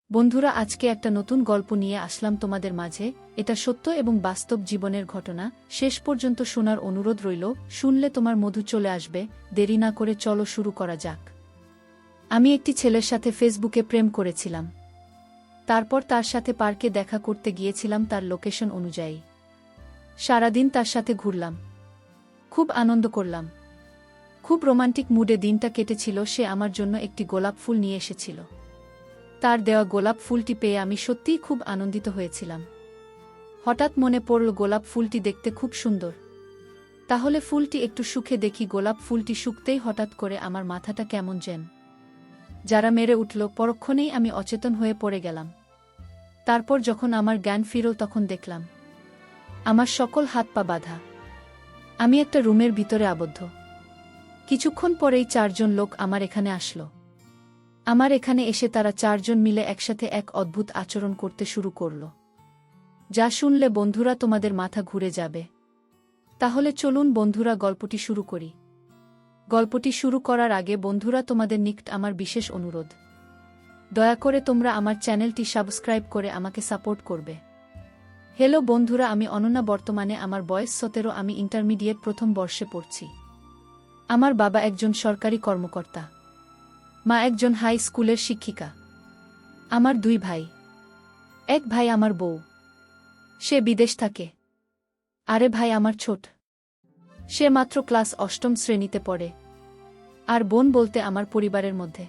বন্ধুরা, আজকে একটা নতুন গল্প নিয়ে আসলাম তোমাদের মাঝে। এটা সত্য এবং বাস্তব জীবনের ঘটনা। শেষ পর্যন্ত শোনার অনুরোধ রইল। শুনলে তোমার মধু চলে আসবে। দেরি না করে চলো শুরু করা যাক। আমি একটি ছেলের সাথে ফেসবুকে প্রেম করেছিলাম। তারপর তার সাথে পার্কে দেখা করতে গিয়েছিলাম তার লোকেশন অনুযায়ী। সারাদিন তার সাথে ঘুরলাম, খুব আনন্দ করলাম, খুব রোমান্টিক মুডে দিনটা কেটেছিল। সে আমার জন্য একটি গোলাপ ফুল নিয়ে এসেছিল। তার দেওয়া গোলাপ ফুলটি পেয়ে আমি সত্যিই খুব আনন্দিত হয়েছিলাম। হঠাৎ মনে পড়ল গোলাপ ফুলটি দেখতে খুব সুন্দর। তাহলে ফুলটি একটু শুকে দেখি। গোলাপ ফুলটি শুকতেই হঠাৎ করে আমার মাথাটা কেমন যেন যারা মেরে উঠল। পরক্ষণেই আমি অচেতন হয়ে পড়ে গেলাম। তারপর যখন আমার জ্ঞান ফিরল তখন দেখলাম আমার সকল হাত পা বাঁধা। আমি একটা রুমের ভিতরে আবদ্ধ। কিছুক্ষণ পরেই 4 জন লোক আমার এখানে আসলো। আমার এখানে এসে তারা 4 জন মিলে একসাথে এক অদ্ভুত আচরণ করতে শুরু করল, যা শুনলে বন্ধুরা তোমাদের মাথা ঘুরে যাবে। তাহলে চলুন বন্ধুরা, গল্পটি শুরু করি। গল্পটি শুরু করার আগে বন্ধুরা, তোমাদের নিকট আমার বিশেষ অনুরোধ, দয়া করে তোমরা আমার চ্যানেলটি সাবস্ক্রাইব করে আমাকে সাপোর্ট করবে। হ্যালো বন্ধুরা, আমি অনন্যা। বর্তমানে আমার বয়স 17। আমি ইন্টারমিডিয়েট প্রথম বর্ষে পড়ছি। আমার বাবা একজন সরকারি কর্মকর্তা, মা একজন হাই স্কুলের শিক্ষিকা। আমার 2 ভাই। এক ভাই আমার বউ, সে বিদেশ থাকে। আরে ভাই আমার ছোট, সে মাত্র ক্লাস 8ম শ্রেণীতে পড়ে। আর বোন বলতে আমার পরিবারের মধ্যে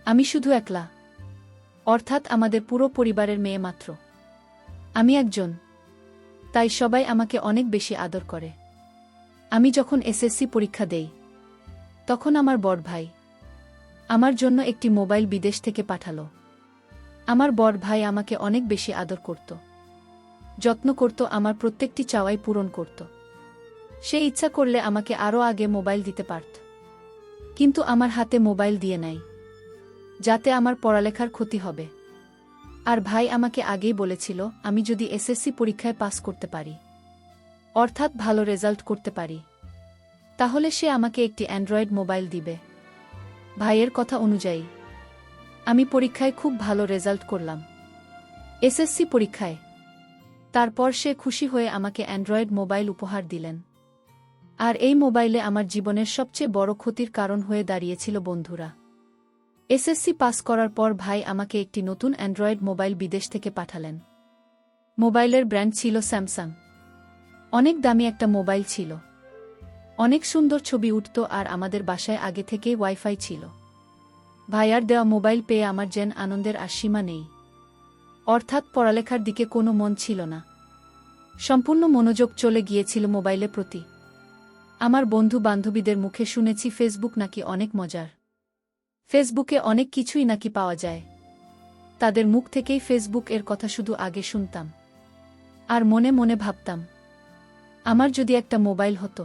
আমি শুধু একলা, অর্থাৎ আমাদের পুরো পরিবারের মেয়ে মাত্র আমি একজন। তাই সবাই আমাকে অনেক বেশি আদর করে। আমি যখন এসএসসি পরীক্ষা দেই তখন আমার বড় ভাই আমার জন্য একটি মোবাইল বিদেশ থেকে পাঠালো। আমার বড় ভাই আমাকে অনেক বেশি আদর করত, যত্ন করত, আমার প্রত্যেকটি চাওয়াই পূরণ করত। সে ইচ্ছা করলে আমাকে আরও আগে মোবাইল দিতে পারত, কিন্তু আমার হাতে মোবাইল দিয়ে নাই, যাতে আমার পড়ালেখার ক্ষতি হবে। আর ভাই আমাকে আগেই বলেছিল আমি যদি এসএসসি পরীক্ষায় পাস করতে পারি, অর্থাৎ ভালো রেজাল্ট করতে পারি, তাহলে সে আমাকে একটি অ্যান্ড্রয়েড মোবাইল দিবে। ভাইয়ের কথা অনুযায়ী আমি পরীক্ষায় খুব ভালো রেজাল্ট করলাম, এসএসসি পরীক্ষায়। তারপর সে খুশি হয়ে আমাকে অ্যান্ড্রয়েড মোবাইল উপহার দিলেন। আর এই মোবাইলে আমার জীবনের সবচেয়ে বড় ক্ষতির কারণ হয়ে দাঁড়িয়েছিল বন্ধুরা। এসএসসি পাস করার পর ভাই আমাকে একটি নতুন অ্যান্ড্রয়েড মোবাইল বিদেশ থেকে পাঠালেন। মোবাইলের ব্র্যান্ড ছিল স্যামসাং। অনেক দামি একটা মোবাইল ছিল, অনেক সুন্দর ছবি উঠত, আর আমাদের বাসায় আগে থেকেই ওয়াইফাই ছিল। ভাইয়ার দেওয়া মোবাইল পেয়ে আমার যেন আনন্দের আর সীমা নেই। অর্থাৎ পড়ালেখার দিকে কোনো মন ছিল না, সম্পূর্ণ মনোযোগ চলে গিয়েছিল মোবাইলের প্রতি। আমার বন্ধু বান্ধবীদের মুখে শুনেছি ফেসবুক নাকি অনেক মজার, ফেসবুকে অনেক কিছুই নাকি পাওয়া যায়। তাদের মুখ থেকেই ফেসবুক এর কথা শুধু আগে শুনতাম, আর মনে মনে ভাবতাম আমার যদি একটা মোবাইল হতো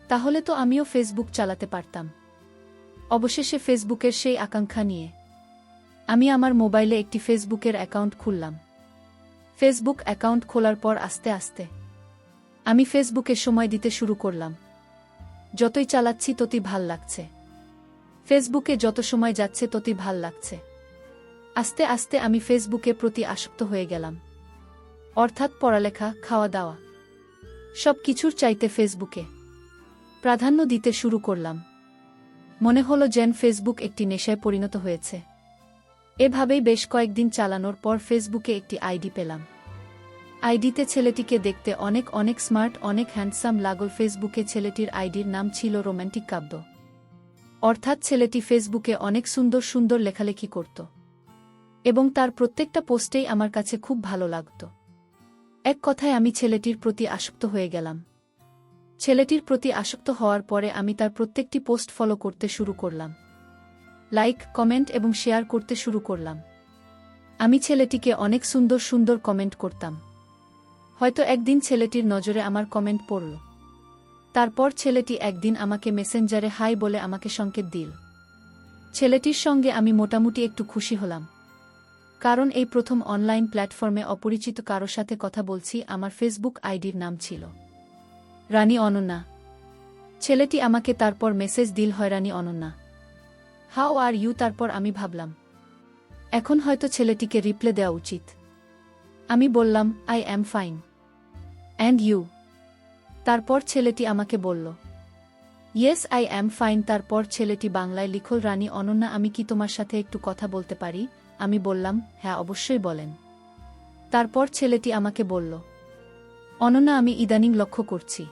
তাহলে তো আমিও ফেসবুক চালাতে পারতাম। অবশেষে ফেসবুকের সেই আকাঙ্ক্ষা নিয়ে আমি আমার মোবাইলে একটি ফেসবুকের অ্যাকাউন্ট খুললাম। ফেসবুক অ্যাকাউন্ট খোলার পর আস্তে আস্তে আমি ফেসবুকে সময় দিতে শুরু করলাম। যতই চালাচ্ছি ততই ভাল লাগছে, ফেসবুকে যত সময় যাচ্ছে ততই ভাল লাগছে। আস্তে আস্তে আমি ফেসবুকের প্রতি আসক্ত হয়ে গেলাম, অর্থাৎ পড়ালেখা, খাওয়া দাওয়া সব কিছুর চাইতে ফেসবুকে প্রাধান্য দিতে শুরু করলাম। মনে হলো যেন ফেসবুক একটি নেশায় পরিণত হয়েছে। এভাবেই বেশ কয়েকদিন চালানোর পর ফেসবুকে একটি আইডি পেলাম। আইডিতে ছেলেটিকে দেখতে অনেক অনেক স্মার্ট, অনেক হ্যান্ডসাম লাগল। ফেসবুকে ছেলেটির আইডির নাম ছিল রোম্যান্টিক কাব্য, অর্থাৎ ছেলেটি ফেসবুকে অনেক সুন্দর সুন্দর লেখালেখি করত এবং তার প্রত্যেকটা পোস্টেই আমার কাছে খুব ভালো লাগত। এক কথায় আমি ছেলেটির প্রতি আসক্ত হয়ে গেলাম। ছেলেটির প্রতি আসক্ত হওয়ার পরে আমি তার প্রত্যেকটি পোস্ট ফলো করতে শুরু করলাম, লাইক, কমেন্ট এবং শেয়ার করতে শুরু করলাম। আমি ছেলেটিকে অনেক সুন্দর সুন্দর কমেন্ট করতাম। হয়তো একদিন ছেলেটির নজরে আমার কমেন্ট পড়ল। তারপর ছেলেটি একদিন আমাকে মেসেঞ্জারে হাই বলে আমাকে সংকেত দিল। ছেলেটির সঙ্গে আমি মোটামুটি একটু খুশি হলাম, কারণ এই প্রথম অনলাইন প্ল্যাটফর্মে অপরিচিত কারো সাথে কথা বলছি। আমার ফেসবুক আইডির নাম ছিল রানী অনন্যা। ছেলেটি আমাকে তারপর মেসেজ দিল, হয় রানী অনন্যা, হাউ আর ইউ। তারপর আমি ভাবলাম এখন হয়তো ছেলেটিকে রিপ্লে দেওয়া উচিত। আমি বললাম, I am fine. And you? তারপর ছেলেটি আমাকে বলল, ইয়েস আই অ্যাম ফাইন। তারপর ছেলেটি বাংলায় লিখল, রানী অনন্যা, আমি কি তোমার সাথে একটু কথা বলতে পারি? আমি বললাম, হ্যাঁ অবশ্যই বলেন। তারপর ছেলেটি আমাকে বলল, অনন্যা, আমি ইদানিং লক্ষ্য করছি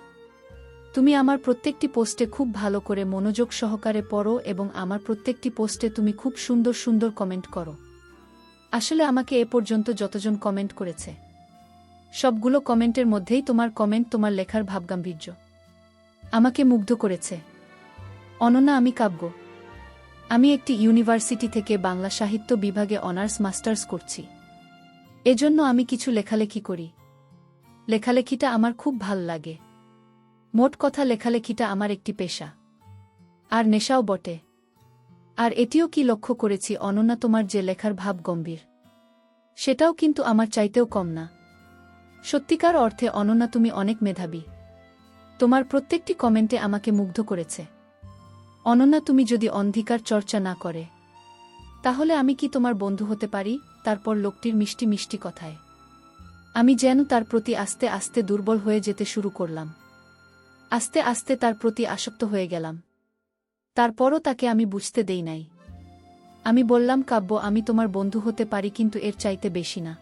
তুমি আমার প্রত্যেকটি পোস্টে খুব ভালো করে মনোযোগ সহকারে পড়ো এবং আমার প্রত্যেকটি পোস্টে তুমি খুব সুন্দর সুন্দর কমেন্ট করো। আসলে আমাকে এ পর্যন্ত যতজন কমেন্ট করেছে সবগুলো কমেন্টের মধ্যেই তোমার কমেন্ট, তোমার লেখার ভাবগাম্ভীর্য আমাকে মুগ্ধ করেছে। অনন্যা, আমি কাব্য। আমি একটি ইউনিভার্সিটি থেকে বাংলা সাহিত্য বিভাগে অনার্স মাস্টার্স করছি। এজন্য আমি কিছু লেখালেখি করি। লেখালেখিটা আমার খুব ভাল লাগে। মোট কথা, লেখালেখিটা আমার একটি পেশা আর নেশাও বটে। আর এটিও কি লক্ষ্য করেছি অনন্যা, তোমার যে লেখার ভাব গম্ভীর সেটাও কিন্তু আমার চাইতেও কম না। সত্যিকার অর্থে অনন্যা, তুমি অনেক মেধাবী। তোমার প্রত্যেকটি কমেন্টে আমাকে মুগ্ধ করেছে। অনন্যা, তুমি যদি অন্ধকার চর্চা না করে তাহলে আমি কি তোমার বন্ধু হতে পারি? তারপর লোকটির মিষ্টি মিষ্টি কথায় আমি যেন তার প্রতি আস্তে আস্তে দুর্বল হয়ে যেতে শুরু করলাম। আস্তে আস্তে তার প্রতি আসক্ত হয়ে গেলাম। তারপরও তাকে আমি বুঝতে দেই নাই। আমি বললাম, কাব্য, আমি তোমার বন্ধু হতে পারি, কিন্তু এর চাইতে বেশি না।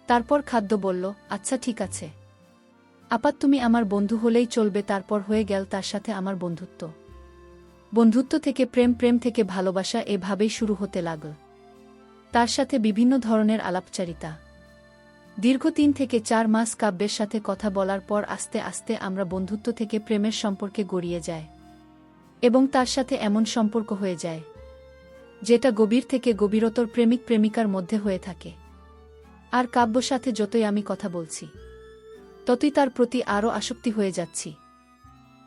তারপর খাদ্য বলল, আচ্ছা ঠিক আছে আপাত, তুমি আমার বন্ধু হলেই চলবে। তারপর হয়ে গেল তার সাথে আমার বন্ধুত্ব। বন্ধুত্ব থেকে প্রেম, প্রেম থেকে ভালোবাসা, এভাবেই শুরু হতে লাগল তার সাথে বিভিন্ন ধরনের আলাপচারিতা। দীর্ঘ 3 থেকে 4 মাস কাব্যের সাথে কথা বলার পর আস্তে আস্তে আমরা বন্ধুত্ব থেকে প্রেমের সম্পর্কে গড়িয়ে যায় এবং তার সাথে এমন সম্পর্ক হয়ে যায় যেটা গভীর থেকে গভীরতর প্রেমিক প্রেমিকার মধ্যে হয়ে থাকে। আর কাব্যর সাথে যতই আমি কথা বলছি ততই তার প্রতি আরও আসক্তি হয়ে যাচ্ছি।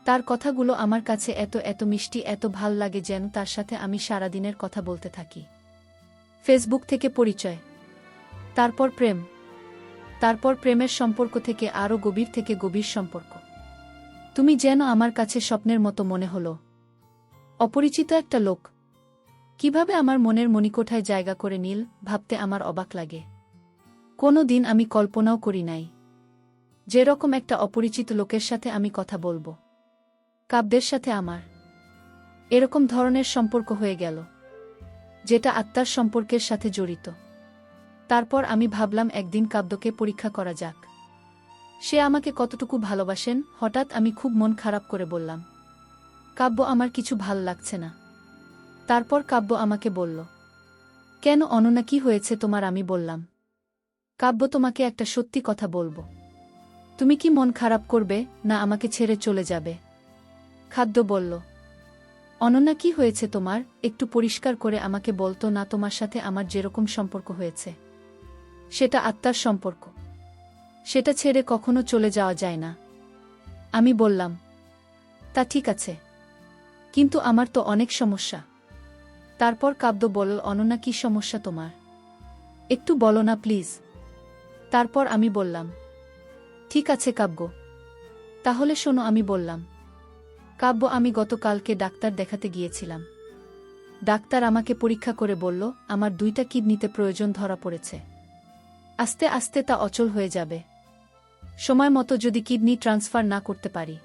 তার কথাগুলো আমার কাছে এত এত মিষ্টি, এত ভাল লাগে যেন তার সাথে আমি সারাদিনের কথা বলতে থাকি। ফেসবুক থেকে পরিচয়, তারপর প্রেম, তারপর প্রেমের সম্পর্ক থেকে আরও গভীর থেকে গভীর সম্পর্ক। তুমি যেন আমার কাছে স্বপ্নের মতো মনে হলো। অপরিচিত একটা লোক কিভাবে আমার মনের মণিকোঠায় জায়গা করে নিল, ভাবতে আমার অবাক লাগে। কোনো দিন আমি কল্পনাও করি নাই যেরকম একটা অপরিচিত লোকের সাথে আমি কথা বলবো। কাব্যের সাথে আমার এরকম ধরনের সম্পর্ক হয়ে গেল যেটা আত্মার সম্পর্কের সাথে জড়িত। তারপর আমি ভাবলাম একদিন কাব্যকে পরীক্ষা করা যাক, সে আমাকে কতটুকু ভালোবাসেন। হঠাৎ আমি খুব মন খারাপ করে বললাম, কাব্য, আমার কিছু ভাল লাগছে না। তারপর কাব্য আমাকে বলল, কেন অনন্যা, কি হয়েছে তোমার? আমি বললাম, কাব্য, তোমাকে একটা সত্যি কথা বলবো। তুমি কি মন খারাপ করবে, না আমাকে ছেড়ে চলে যাবে? খাদ্য বলল, অনন্যা, কি হয়েছে তোমার? একটু পরিষ্কার করে আমাকে বলতো না? তোমার সাথে আমার যেরকম সম্পর্ক হয়েছে সেটা আত্মার সম্পর্ক, সেটা ছেড়ে কখনো চলে যাওয়া যায় না। আমি বললাম, তা ঠিক আছে, কিন্তু আমার তো অনেক সমস্যা। তারপর কাব্য বলল, অনন্যা, কি সমস্যা তোমার? একটু বলো না প্লিজ। তারপর আমি বললাম, ঠিক আছে কাব্য, তাহলে শোনো। আমি বললাম, কাব্য, আমি গতকালকে ডাক্তার দেখাতে গিয়েছিলাম। ডাক্তার আমাকে পরীক্ষা করে বলল আমার 2টা কিডনিতে প্রয়োজন ধরা পড়েছে। আস্তে আস্তে তা অচল হয়ে যাবে। সময় মতো যদি কিডনি ট্রান্সফার না করতে পারি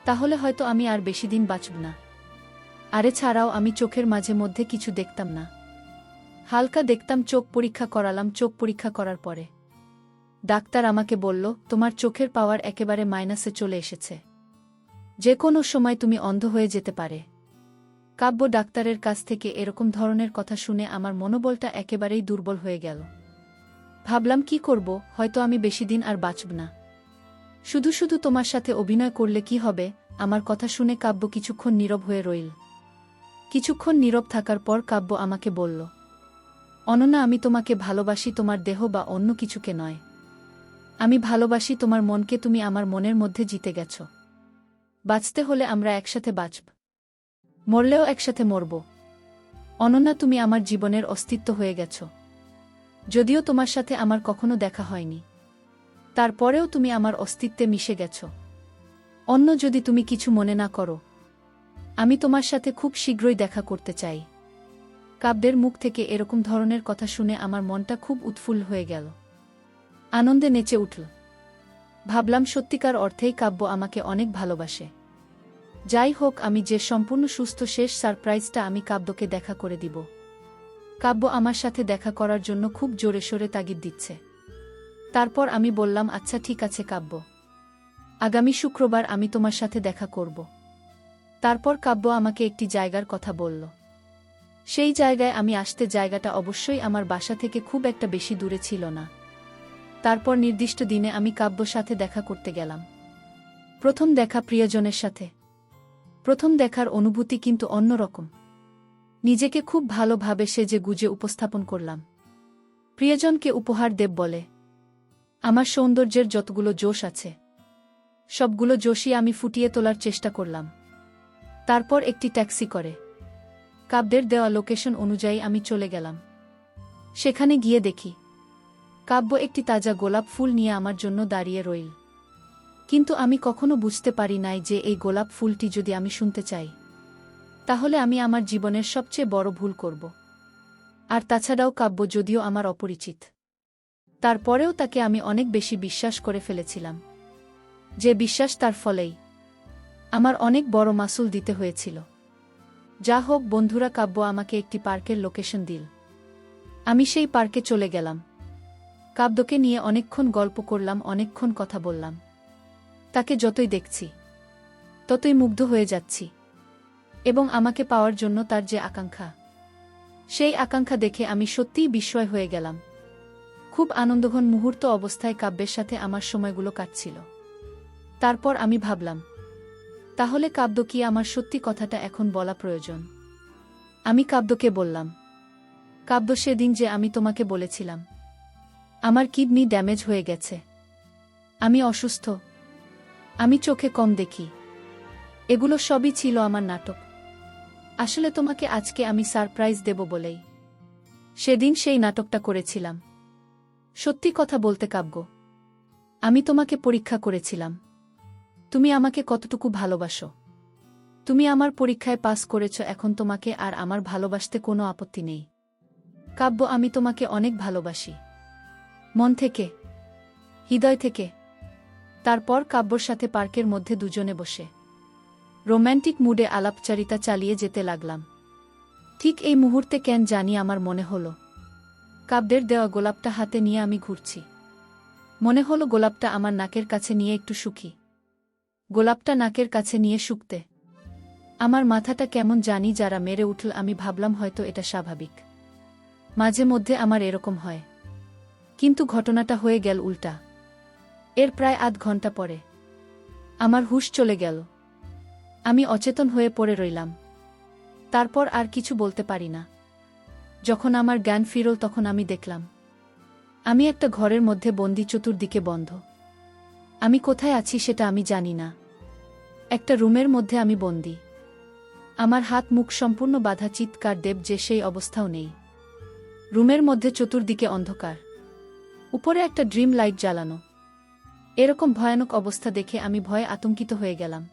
তাহলে হয়তো আমি আর বেশি দিন বাঁচব না। আরে ছাড়াও আমি চোখের মাঝে মধ্যে কিছু দেখতাম না, হালকা দেখতাম। চোখ পরীক্ষা করালাম। চোখ পরীক্ষা করার পরে ডাক্তার আমাকে বলল, তোমার চোখের পাওয়ার একেবারে মাইনাসে চলে এসেছে, যে কোনো সময় তুমি অন্ধ হয়ে যেতে পারে। কাব্য, ডাক্তারের কাছ থেকে এরকম ধরনের কথা শুনে আমার মনোবলটা একেবারেই দুর্বল হয়ে গেল। ভাবলাম, কি করব, হয়তো আমি বেশি দিন আর বাঁচব না। শুধু শুধু তোমার সাথে অভিনয় করলে কি হবে? আমার কথা শুনে কাব্য কিছুক্ষণ নীরব হয়ে রইল। কিছুক্ষণ নীরব থাকার পর কাব্য আমাকে বলল, অনন্যা, আমি তোমাকে ভালোবাসি, তোমার দেহ বা অন্য কিছুকে নয়। আমি ভালোবাসি তোমার মনকে। তুমি আমার মনের মধ্যে জিতে গেছ। বাঁচতে হলে আমরা একসাথে বাঁচব, মরলেও একসাথে মরব। অনন্যা, তুমি আমার জীবনের অস্তিত্ব হয়ে গেছ। যদিও তোমার সাথে আমার কখনো দেখা হয়নি, তারপরেও তুমি আমার অস্তিত্বে মিশে গেছ। অন্য যদি তুমি কিছু মনে না করো, আমি তোমার সাথে খুব শীঘ্রই দেখা করতে চাই। কাব্যের মুখ থেকে এরকম ধরনের কথা শুনে আমার মনটা খুব উৎফুল্ল হয়ে গেল। আনন্দে নেচে উঠল। ভাবলাম সত্যিকার অর্থেই কাব্য আমাকে অনেক ভালোবাসে। যাই হোক, আমি যে সম্পূর্ণ সুস্থ শেষ সারপ্রাইজটা আমি কাব্যকে দেখা করে দিব। কাব্য আমার সাথে দেখা করার জন্য খুব জোরে সোরে তাগিদ দিচ্ছে। তারপর আমি বললাম, আচ্ছা ঠিক আছে কাব্য, আগামী শুক্রবার আমি তোমার সাথে দেখা করব। তারপর কাব্য আমাকে একটি জায়গার কথা বলল। সেই জায়গায় আমি আসতে, জায়গাটা অবশ্যই আমার বাসা থেকে খুব একটা বেশি দূরে ছিল না। তারপর নির্দিষ্ট দিনে আমি কাব্যর সাথে দেখা করতে গেলাম। প্রথম দেখা প্রিয়জনের সাথে। প্রথম দেখার অনুভূতি কিন্তু অন্যরকম। নিজেকে খুব ভালোভাবে সেজে গুজে উপস্থাপন করলাম। প্রিয়জনকে উপহার দেব বলে আমার সৌন্দর্যের যতগুলো জোশ আছে সবগুলো জোশই আমি ফুটিয়ে তোলার চেষ্টা করলাম। তারপর একটি ট্যাক্সি করে কাব্যের দেওয়া লোকেশন অনুযায়ী আমি চলে গেলাম। সেখানে গিয়ে দেখি কাব্য একটি তাজা গোলাপ ফুল নিয়ে আমার জন্য দাঁড়িয়ে রইল। কিন্তু আমি কখনো বুঝতে পারি নাই যে এই গোলাপ ফুলটি যদি আমি শুনতে চাই, তাহলে আমি আমার জীবনের সবচেয়ে বড় ভুল করব। আর তাছাড়াও কাব্য যদিও আমার অপরিচিত, তারপরেও তাকে আমি অনেক বেশি বিশ্বাস করে ফেলেছিলাম। যে বিশ্বাস, তার ফলেই আমার অনেক বড় মাসুল দিতে হয়েছিল। যা হোক বন্ধুরা, কাব্য আমাকে একটি পার্কের লোকেশন দিল। আমি সেই পার্কে চলে গেলাম। কাব্যকে নিয়ে অনেকক্ষণ গল্প করলাম, অনেকক্ষণ কথা বললাম। তাকে যতই দেখছি ততই মুগ্ধ হয়ে যাচ্ছি, এবং আমাকে পাওয়ার জন্য তার যে আকাঙ্ক্ষা, সেই আকাঙ্ক্ষা দেখে আমি সত্যিই বিস্ময় হয়ে গেলাম। খুব আনন্দঘন মুহূর্ত অবস্থায় কাব্যের সাথে আমার সময়গুলো কাটছিল। তারপর আমি ভাবলাম, তাহলে কাব্য কি আমার সত্যি কথাটা এখন বলা প্রয়োজন? আমি কাব্যকে বললাম, কাব্য, সেদিন যে আমি তোমাকে বলেছিলাম আমার কিডনি ড্যামেজ হয়ে গেছে, আমি অসুস্থ, আমি চোখে কম দেখি, এগুলো সবই ছিল আমার নাটক। আসলে তোমাকে আজকে আমি সারপ্রাইজ দেব বলেই সেদিন সেই নাটকটা করেছিলাম। সত্যি কথা বলতে কাব্য, আমি তোমাকে পরীক্ষা করেছিলাম তুমি আমাকে কতটুকু ভালোবাসো। তুমি আমার পরীক্ষায় পাস করেছ, এখন তোমাকে আর আমার ভালোবাসতে কোনো আপত্তি নেই। কাব্য, আমি তোমাকে অনেক ভালোবাসি, মন থেকে, হৃদয় থেকে। তারপর কাব্যর সাথে পার্কের মধ্যে দুজনে বসে রোম্যান্টিক মুডে আলাপচারিতা চালিয়ে যেতে লাগলাম। ঠিক এই মুহূর্তে কেন জানি আমার মনে হলো কাব্যের দেওয়া গোলাপটা হাতে নিয়ে আমি ঘুরছি। মনে হলো গোলাপটা আমার নাকের কাছে নিয়ে একটু সুখী। গোলাপটা নাকের কাছে নিয়ে শুকতে আমার মাথাটা কেমন জানি যারা মেরে উঠল। আমি ভাবলাম হয়তো এটা স্বাভাবিক, মাঝে মধ্যে আমার এরকম হয়। কিন্তু ঘটনাটা হয়ে গেল উল্টা। এর প্রায় আধ ঘন্টা পরে আমার হুঁশ চলে গেল। আমি অচেতন হয়ে পড়ে রইলাম। তারপর আর কিছু বলতে পারি না। যখন আমার জ্ঞান ফিরল তখন আমি দেখলাম আমি একটা ঘরের মধ্যে বন্দি, চতুর্দিকে বন্ধ। আমি কোথায় আছি সেটা আমি জানি না। একটা রুমের মধ্যে আমি বন্দি। আমার হাত মুখ সম্পূর্ণ বাধা, চিৎকার দেব যে সেই অবস্থাও নেই। রুমের মধ্যে চতুর্দিকে অন্ধকার, উপরে একটা ড্রিম লাইট জ্বালানো। এরকম ভয়ানক অবস্থা দেখে আমি ভয়ে আতঙ্কিত হয়ে গেলাম।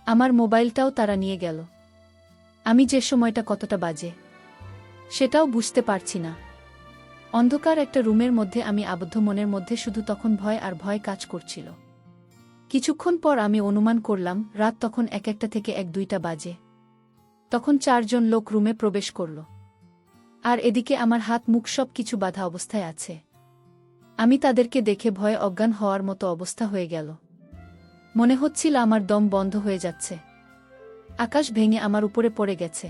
আমার মোবাইলটাও তারা নিয়ে গেল। আমি যে সময়টা কতটা বাজে সেটাও বুঝতে পারছি না। অন্ধকার একটা রুমের মধ্যে আমি আবদ্ধ, মনের মধ্যে শুধু তখন ভয় আর ভয় কাজ করছিল। কিছুক্ষণ পর আমি অনুমান করলাম রাত তখন 1-1টা থেকে 1-2টা বাজে। তখন 4 জন লোক রুমে প্রবেশ করল। আর এদিকে আমার হাত মুখ সব কিছু বাধা অবস্থায় আছে। আমি তাদেরকে দেখে ভয়ে অজ্ঞান হওয়ার মতো অবস্থা হয়ে গেল। মনে হচ্ছিল আমার দম বন্ধ হয়ে যাচ্ছে, আকাশ ভেঙে আমার উপরে পড়ে গেছে।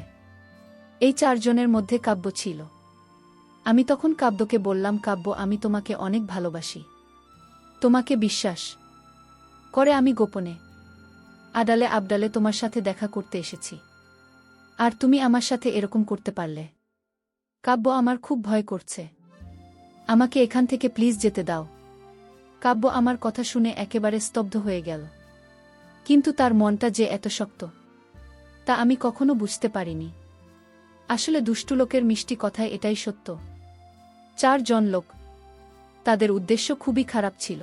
এই 4 জনের মধ্যে কাব্য ছিল। আমি তখন কাব্যকে বললাম, কাব্য, আমি তোমাকে অনেক ভালোবাসি। তোমাকে বিশ্বাস করে আমি গোপনে আডালে আবডালে তোমার সাথে দেখা করতে এসেছি। আর তুমি আমার সাথে এরকম করতে পারলে? কাব্য, আমার খুব ভয় করছে, আমাকে এখান থেকে প্লিজ যেতে দাও। কাব্য আমার কথা শুনে একেবারে স্তব্ধ হয়ে গেল। কিন্তু তার মনটা যে এত শক্ত তা আমি কখনো বুঝতে পারিনি। আসলে দুষ্টু লোকের মিষ্টি কথায় এটাই সত্য। 4 জন লোক, তাদের উদ্দেশ্য খুবই খারাপ ছিল।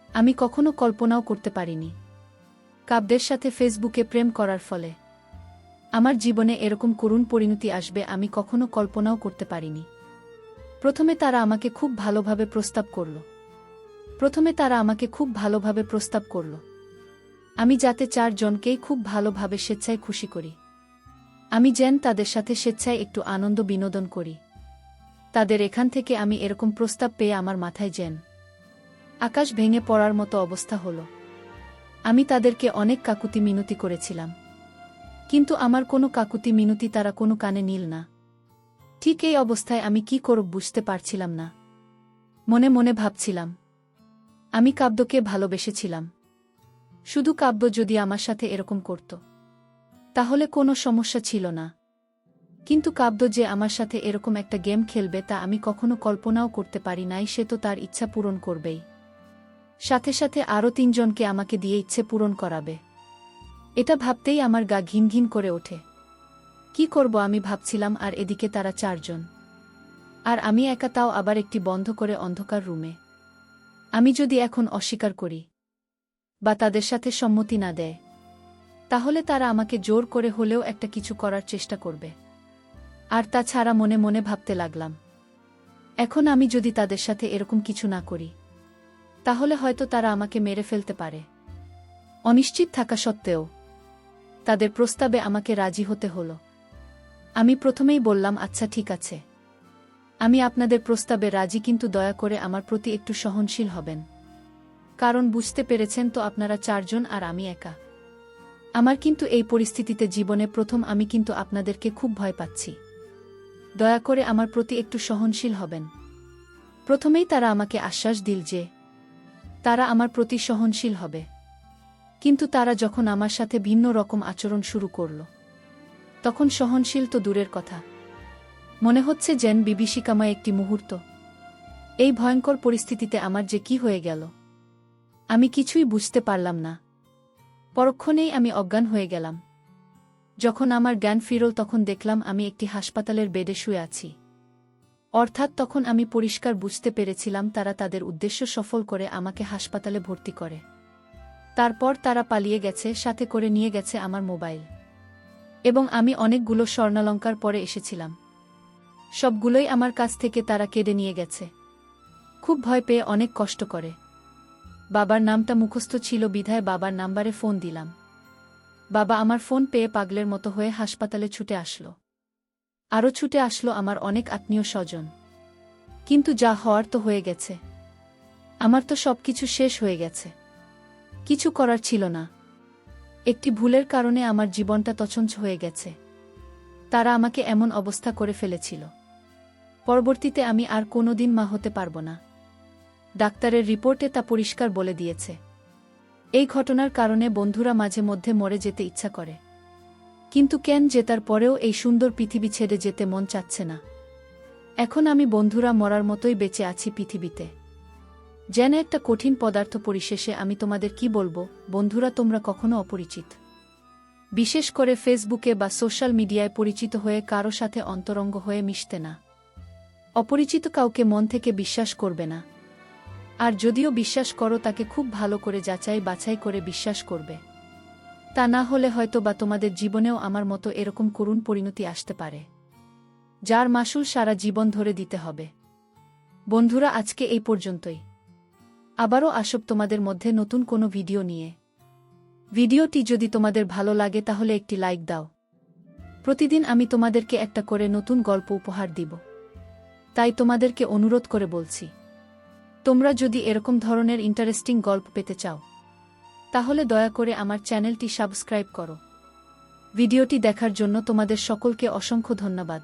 আমি কখনো কল্পনাও করতে পারিনি কাব্যের সাথে ফেসবুকে প্রেম করার ফলে আমার জীবনে এরকম করুণ পরিণতি আসবে আমি কখনো কল্পনাও করতে পারিনি। প্রথমে তারা আমাকে খুব ভালোভাবে প্রস্তাব করল আমি যাতে 4 জনকেই খুব ভালোভাবে স্বেচ্ছায় খুশি করি। আমি যেন তাদের সাথে স্বেচ্ছায় একটু আনন্দ বিনোদন করি। তাদের এখান থেকে আমি এরকম প্রস্তাব পেয়ে আমার মাথায় যেন আকাশ ভেঙে পড়ার মতো অবস্থা হলো। আমি তাদেরকে অনেক কাকুতি মিনতি করেছিলাম, কিন্তু আমার কোনো কাকুতি মিনতি তারা কোনো কানে নিল না। ঠিক এই অবস্থায় আমি কি করব বুঝতে পারছিলাম না। মনে মনে ভাবছিলাম, আমি কাব্যকে ভালোবেসেছিলাম। শুধু কাব্য যদি আমার সাথে এরকম করত তাহলে কোনো সমস্যা ছিল না, কিন্তু কাব্য যে আমার সাথে এরকম একটা গেম খেলবে তা আমি কখনো কল্পনাও করতে পারি নাই। সে তো তার ইচ্ছা পূরণ করবেই, সাথে সাথে আরও 3 জনকে আমাকে দিয়ে ইচ্ছে পূরণ করাবে। এটা ভাবতেই আমার গা ঘিন ঘিন করে ওঠে। কি করব আমি ভাবছিলাম, আর এদিকে তারা 4 জন, আর আমি একা, তাও আবার একটি বন্ধ করে অন্ধকার রুমে। আমি যদি এখন অস্বীকার করি বা তাদের সাথে সম্মতি না দেয়, তাহলে তারা আমাকে জোর করে হলেও একটা কিছু করার চেষ্টা করবে। আর তাছাড়া মনে মনে ভাবতে লাগলাম, এখন আমি যদি তাদের সাথে এরকম কিছু না করি তাহলে হয়তো তারা আমাকে মেরে ফেলতে পারে। অনিশ্চিত থাকা সত্ত্বেও তাদের প্রস্তাবে আমাকে রাজি হতে হলো। আমি প্রথমেই বললাম, আচ্ছা ঠিক আছে, আমি আপনাদের প্রস্তাবে রাজি, কিন্তু দয়া করে আমার প্রতি একটু সহনশীল হবেন। কারণ বুঝতে পেরেছেন তো, আপনারা 4 জন আর আমি একা। আমার কিন্তু এই পরিস্থিতিতে জীবনে প্রথম, আমি কিন্তু আপনাদেরকে খুব ভয় পাচ্ছি। দয়া করে আমার প্রতি একটু সহনশীল হবেন। প্রথমেই তারা আমাকে আশ্বাস দিল যে তারা আমার প্রতি সহনশীল হবে, কিন্তু তারা যখন আমার সাথে ভিন্ন রকম আচরণ শুরু করল তখন সহনশীল তো দূরের কথা, মনে হচ্ছে যেন বিভীষিকাময় একটি মুহূর্ত। এই ভয়ঙ্কর পরিস্থিতিতে আমার যে কি হয়ে গেল আমি কিছুই বুঝতে পারলাম না। পরক্ষণেই আমি অজ্ঞান হয়ে গেলাম। যখন আমার জ্ঞান ফিরল তখন দেখলাম আমি একটি হাসপাতালের বেডে শুয়ে আছি। অর্থাৎ তখন আমি পরিষ্কার বুঝতে পেরেছিলাম তারা তাদের উদ্দেশ্য সফল করে আমাকে হাসপাতালে ভর্তি করে। তারপর তারা পালিয়ে গেছে, সাথে করে নিয়ে গেছে আমার মোবাইল, এবং আমি অনেকগুলো স্বর্ণালঙ্কার পরে এসেছিলাম সবগুলোই আমার কাছ থেকে তারা কেড়ে নিয়ে গেছে। খুব ভয় পেয়ে অনেক কষ্ট করে বাবার নামটা মুখস্থ ছিল বিধায় বাবার নাম্বারে ফোন দিলাম। বাবা আমার ফোন পেয়ে পাগলের মতো হয়ে হাসপাতালে ছুটে আসলো। আরও ছুটে আসলো আমার অনেক আত্মীয় স্বজন। কিন্তু যা হওয়ার তো হয়ে গেছে, আমার তো সবকিছু শেষ হয়ে গেছে, কিছু করার ছিল না। একটি ভুলের কারণে আমার জীবনটা তছনছ হয়ে গেছে। তারা আমাকে এমন অবস্থা করে ফেলেছিল, পরবর্তীতে আমি আর কোনোদিন মা হতে পারব না। ডাক্তারের রিপোর্টে তা পরিষ্কার বলে দিয়েছে। এই ঘটনার কারণে বন্ধুরা মাঝে মধ্যে মরে যেতে ইচ্ছা করে, কিন্তু কেন জেতার পরেও এই সুন্দর পৃথিবী ছেড়ে যেতে মন চাচ্ছে না। এখন আমি বন্ধুরা মরার মতোই বেঁচে আছি পৃথিবীতে, যেন একটা কঠিন পদার্থ। পরিশেষে আমি তোমাদের কি বলবো বন্ধুরা, তোমরা কখনো অপরিচিত, বিশেষ করে ফেসবুকে বা সোশ্যাল মিডিয়ায় পরিচিত হয়ে কারো সাথে অন্তরঙ্গ হয়ে মিশতে না। অপরিচিত কাউকে মন থেকে বিশ্বাস করবে না, আর যদিও বিশ্বাস করো তাকে খুব ভালো করে যাচাই বাছাই করে বিশ্বাস করবে। তা না হলে হয়তো বা তোমাদের জীবনেও আমার মতো এরকম করুণ পরিণতি আসতে পারে, যার মাসুল সারা জীবন ধরে দিতে হবে। বন্ধুরা, আজকে এই পর্যন্তই। আবারও আসব তোমাদের মধ্যে নতুন কোনো ভিডিও নিয়ে। ভিডিওটি যদি তোমাদের ভালো লাগে তাহলে একটি লাইক দাও। প্রতিদিন আমি তোমাদেরকে একটা করে নতুন গল্প উপহার দিব, তাই তোমাদেরকে অনুরোধ করে বলছি, তোমরা যদি এরকম ধরনের ইন্টারেস্টিং গল্প পেতে চাও তাহলে দয়া করে আমার চ্যানেলটি সাবস্ক্রাইব করো। ভিডিওটি দেখার জন্য তোমাদের সকলকে অসংখ্য ধন্যবাদ।